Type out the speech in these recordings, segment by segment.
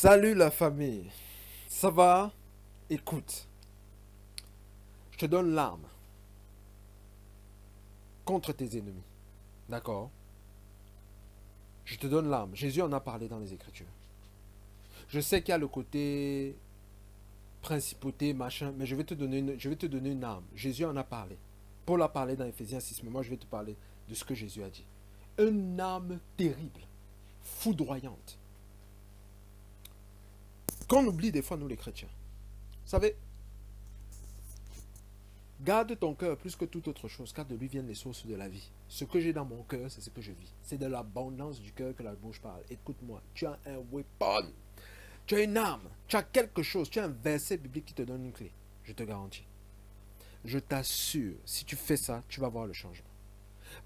Salut la famille, ça va? Écoute, je te donne l'arme contre tes ennemis, d'accord? Je te donne l'arme. Jésus en a parlé dans les Écritures. Je sais qu'il y a le côté principauté, machin, mais je vais te donner une arme. Jésus en a parlé. Paul a parlé dans Éphésiens 6, mais moi je vais te parler de ce que Jésus a dit. Une arme terrible, foudroyante, qu'on oublie des fois nous les chrétiens. Vous savez, garde ton cœur plus que toute autre chose, car de lui viennent les sources de la vie. Ce que j'ai dans mon cœur, c'est ce que je vis. C'est de l'abondance du cœur que la bouche parle. Écoute-moi, tu as un weapon, tu as une arme, tu as quelque chose, tu as un verset biblique qui te donne une clé. Je te garantis. Je t'assure, si tu fais ça, tu vas voir le changement.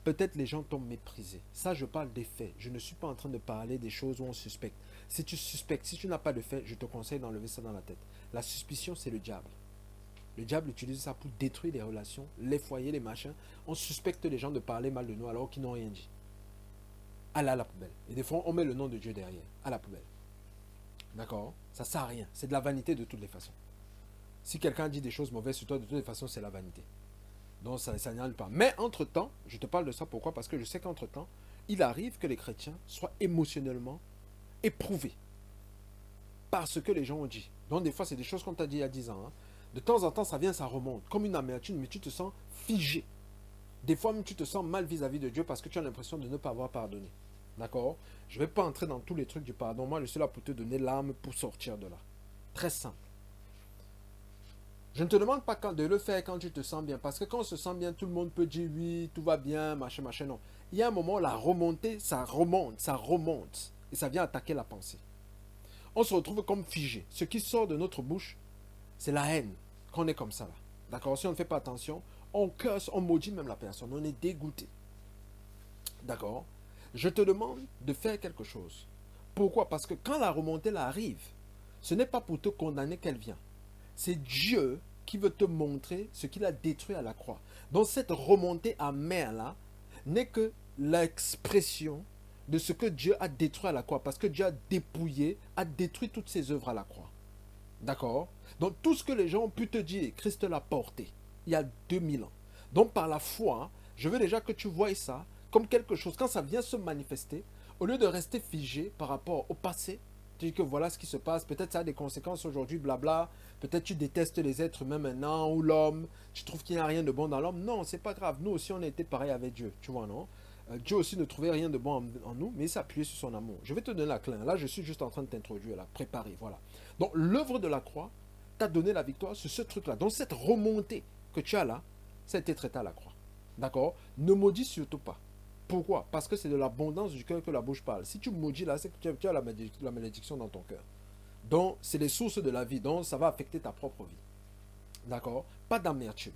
Peut-être les gens t'ont méprisé. Ça, je parle des faits. Je ne suis pas en train de parler des choses où on suspecte. Si tu suspectes, si tu n'as pas de faits, je te conseille d'enlever ça dans la tête. La suspicion, c'est le diable. Le diable utilise ça pour détruire les relations, les foyers, les machins. On suspecte les gens de parler mal de nous alors qu'ils n'ont rien dit. Allez à la poubelle. Et des fois, on met le nom de Dieu derrière. À la poubelle. D'accord? Ça ne sert à rien. C'est de la vanité de toutes les façons. Si quelqu'un dit des choses mauvaises sur toi, de toutes les façons, c'est la vanité. Donc ça n'annule pas. Mais entre-temps, je te parle de ça pourquoi? Parce que je sais qu'entre-temps, il arrive que les chrétiens soient émotionnellement éprouvés par ce que les gens ont dit. Donc des fois, c'est des choses qu'on t'a dit il y a 10 ans. Hein. De temps en temps, ça vient, ça remonte, comme une amertume, mais tu te sens figé. Des fois, même, tu te sens mal vis-à-vis de Dieu parce que tu as l'impression de ne pas avoir pardonné. D'accord? Je ne vais pas entrer dans tous les trucs du pardon. Moi, je suis là pour te donner l'arme pour sortir de là. Très simple. Je ne te demande pas de le faire quand tu te sens bien. Parce que quand on se sent bien, tout le monde peut dire oui, tout va bien, machin, machin. Non. Il y a un moment, la remontée, ça remonte, ça remonte. Et ça vient attaquer la pensée. On se retrouve comme figé. Ce qui sort de notre bouche, c'est la haine. Qu'on est comme ça là. D'accord? Si on ne fait pas attention, on curse, on maudit même la personne. On est dégoûté. D'accord? Je te demande de faire quelque chose. Pourquoi? Parce que quand la remontée là arrive, ce n'est pas pour te condamner qu'elle vient. C'est Dieu qui veut te montrer ce qu'il a détruit à la croix. Donc cette remontée amère là n'est que l'expression de ce que Dieu a détruit à la croix. Parce que Dieu a dépouillé, a détruit toutes ses œuvres à la croix. D'accord? Donc tout ce que les gens ont pu te dire, Christ l'a porté il y a 2000 ans. Donc par la foi, je veux déjà que tu vois ça comme quelque chose. Quand ça vient se manifester, au lieu de rester figé par rapport au passé, tu dis que voilà ce qui se passe, peut-être ça a des conséquences aujourd'hui, blabla, peut-être tu détestes les êtres humains maintenant, ou l'homme, tu trouves qu'il n'y a rien de bon dans l'homme. Non, c'est pas grave, nous aussi on a été pareil avec Dieu, tu vois, non? Dieu aussi ne trouvait rien de bon en nous, mais il s'appuyait sur son amour. Je vais te donner la clé. Là, je suis juste en train de t'introduire, là, préparer, voilà. Donc, l'œuvre de la croix t'a donné la victoire sur ce truc-là. Donc, cette remontée que tu as là, ça a été traité à la croix. D'accord? Ne maudis surtout pas. Pourquoi? Parce que c'est de l'abondance du cœur que la bouche parle. Si tu maudis là, c'est que tu as la malédiction dans ton cœur. Donc, c'est les sources de la vie. Donc, ça va affecter ta propre vie. D'accord? Pas d'amertume.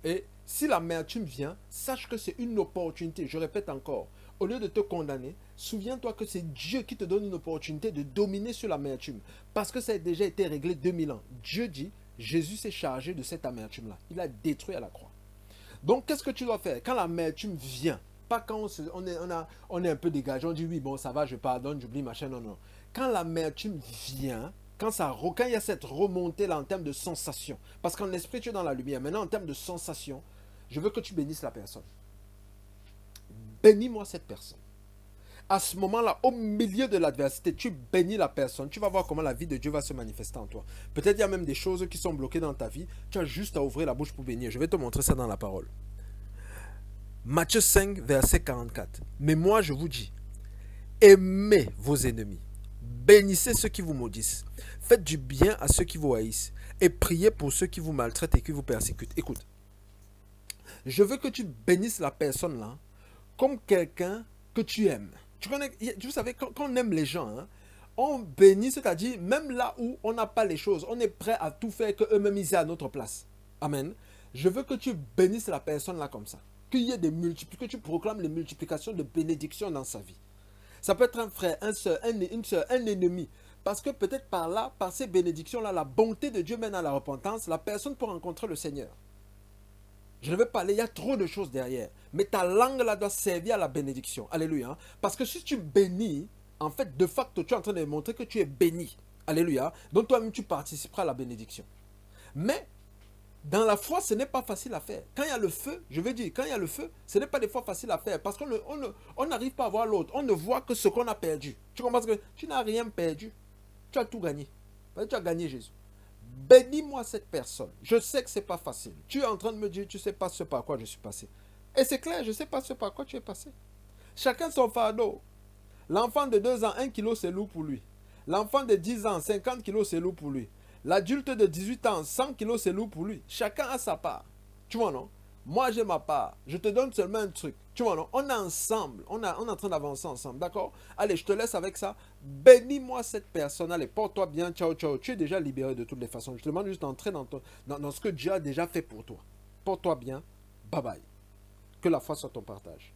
Et si l'amertume vient, sache que c'est une opportunité. Je répète encore, au lieu de te condamner, souviens-toi que c'est Dieu qui te donne une opportunité de dominer sur l'amertume. Parce que ça a déjà été réglé 2000 ans. Dieu dit, Jésus s'est chargé de cette amertume-là. Il a détruit à la croix. Donc, qu'est-ce que tu dois faire? Quand l'amertume vient, pas quand on est un peu dégagé, on dit oui, bon, ça va, je pardonne, j'oublie, machin, non, non. Quand l'amertume vient, quand il y a cette remontée-là en termes de sensation, parce qu'en esprit, tu es dans la lumière, maintenant en termes de sensation, je veux que tu bénisses la personne. Bénis-moi cette personne. À ce moment-là, au milieu de l'adversité, tu bénis la personne. Tu vas voir comment la vie de Dieu va se manifester en toi. Peut-être il y a même des choses qui sont bloquées dans ta vie. Tu as juste à ouvrir la bouche pour bénir. Je vais te montrer ça dans la parole. Matthieu 5, verset 44. Mais moi, je vous dis, aimez vos ennemis. Bénissez ceux qui vous maudissent. Faites du bien à ceux qui vous haïssent. Et priez pour ceux qui vous maltraitent et qui vous persécutent. Écoute, je veux que tu bénisses la personne là comme quelqu'un que tu aimes. Vous savez, quand on aime les gens, hein, on bénit, c'est-à-dire même là où on n'a pas les choses, on est prêt à tout faire que eux-mêmes ils aient à notre place. Amen. Je veux que tu bénisses la personne là comme ça. Qu'il y ait que tu proclames les multiplications de bénédictions dans sa vie. Ça peut être un frère, un soeur, une soeur, un ennemi. Parce que peut-être par là, par ces bénédictions-là, la bonté de Dieu mène à la repentance, la personne peut rencontrer le Seigneur. Je ne vais pas aller, il y a trop de choses derrière. Mais ta langue là doit servir à la bénédiction. Alléluia. Parce que si tu bénis, en fait, de facto, tu es en train de montrer que tu es béni. Alléluia. Donc toi-même, tu participeras à la bénédiction. Mais dans la foi, ce n'est pas facile à faire. Quand il y a le feu, je veux dire, quand il y a le feu, ce n'est pas des fois facile à faire parce qu'on on n'arrive pas à voir l'autre. On ne voit que ce qu'on a perdu. Tu comprends que tu n'as rien perdu. Tu as tout gagné. Parce que tu as gagné Jésus. Bénis-moi cette personne. Je sais que ce n'est pas facile. Tu es en train de me dire, tu ne sais pas ce par quoi je suis passé. Et c'est clair, je ne sais pas ce par quoi tu es passé. Chacun son fardeau. L'enfant de 2 ans, 1 kilo, c'est lourd pour lui. L'enfant de 10 ans, 50 kilos, c'est lourd pour lui. L'adulte de 18 ans, 100 kilos, c'est lourd pour lui. Chacun a sa part. Tu vois, non? Moi, j'ai ma part. Je te donne seulement un truc. Tu vois, non? On est ensemble. On est en train d'avancer ensemble. D'accord? Allez, je te laisse avec ça. Bénis-moi cette personne. Allez, porte-toi bien. Ciao, ciao. Tu es déjà libéré de toutes les façons. Je te demande juste d'entrer dans ce que Dieu a déjà fait pour toi. Porte-toi bien. Bye bye. Que la foi soit ton partage.